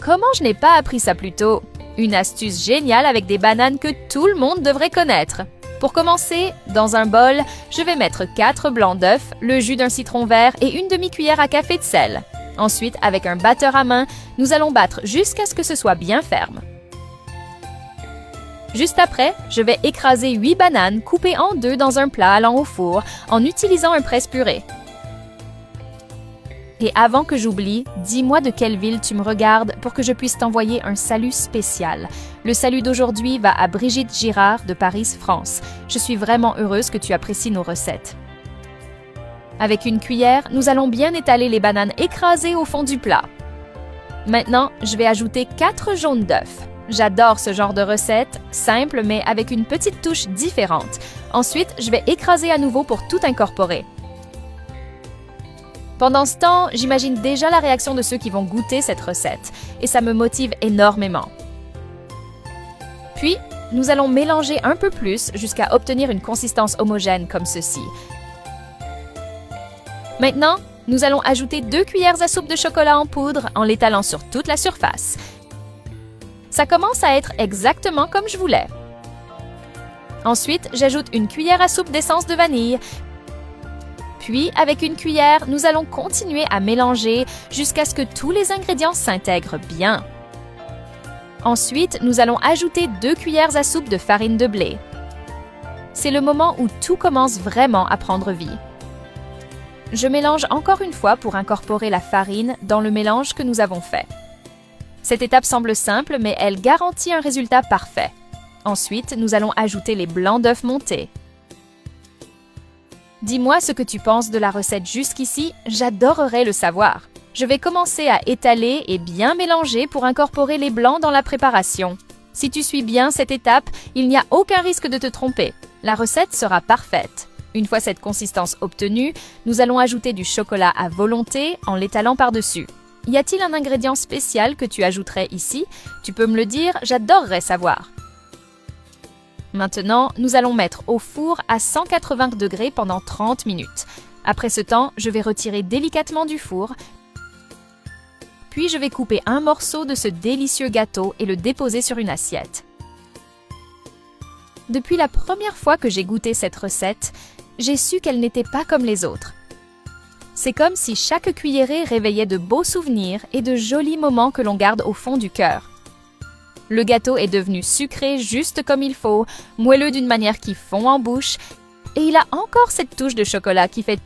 Comment je n'ai pas appris ça plus tôt? Une astuce géniale avec des bananes que tout le monde devrait connaître. Pour commencer, dans un bol, je vais mettre 4 blancs d'œufs, le jus d'un citron vert et une demi-cuillère à café de sel. Ensuite, avec un batteur à main, nous allons battre jusqu'à ce que ce soit bien ferme. Juste après, je vais écraser 8 bananes coupées en deux dans un plat allant au four en utilisant un presse-purée. Et avant que j'oublie, dis-moi de quelle ville tu me regardes pour que je puisse t'envoyer un salut spécial. Le salut d'aujourd'hui va à Brigitte Girard de Paris, France. Je suis vraiment heureuse que tu apprécies nos recettes. Avec une cuillère, nous allons bien étaler les bananes écrasées au fond du plat. Maintenant, je vais ajouter 4 jaunes d'œufs. J'adore ce genre de recette, simple mais avec une petite touche différente. Ensuite, je vais écraser à nouveau pour tout incorporer. Pendant ce temps, j'imagine déjà la réaction de ceux qui vont goûter cette recette, et ça me motive énormément. Puis, nous allons mélanger un peu plus jusqu'à obtenir une consistance homogène comme ceci. Maintenant, nous allons ajouter 2 cuillères à soupe de chocolat en poudre en l'étalant sur toute la surface. Ça commence à être exactement comme je voulais. Ensuite, j'ajoute une cuillère à soupe d'essence de vanille. Puis, avec une cuillère, nous allons continuer à mélanger jusqu'à ce que tous les ingrédients s'intègrent bien. Ensuite, nous allons ajouter 2 cuillères à soupe de farine de blé. C'est le moment où tout commence vraiment à prendre vie. Je mélange encore une fois pour incorporer la farine dans le mélange que nous avons fait. Cette étape semble simple, mais elle garantit un résultat parfait. Ensuite, nous allons ajouter les blancs d'œufs montés. Dis-moi ce que tu penses de la recette jusqu'ici, j'adorerais le savoir. Je vais commencer à étaler et bien mélanger pour incorporer les blancs dans la préparation. Si tu suis bien cette étape, il n'y a aucun risque de te tromper. La recette sera parfaite. Une fois cette consistance obtenue, nous allons ajouter du chocolat à volonté en l'étalant par-dessus. Y a-t-il un ingrédient spécial que tu ajouterais ici? Tu peux me le dire, j'adorerais savoir. Maintenant, nous allons mettre au four à 180 degrés pendant 30 minutes. Après ce temps, je vais retirer délicatement du four. Puis je vais couper un morceau de ce délicieux gâteau et le déposer sur une assiette. Depuis la première fois que j'ai goûté cette recette, j'ai su qu'elle n'était pas comme les autres. C'est comme si chaque cuillerée réveillait de beaux souvenirs et de jolis moments que l'on garde au fond du cœur. Le gâteau est devenu sucré juste comme il faut, moelleux d'une manière qui fond en bouche, et il a encore cette touche de chocolat qui fait tout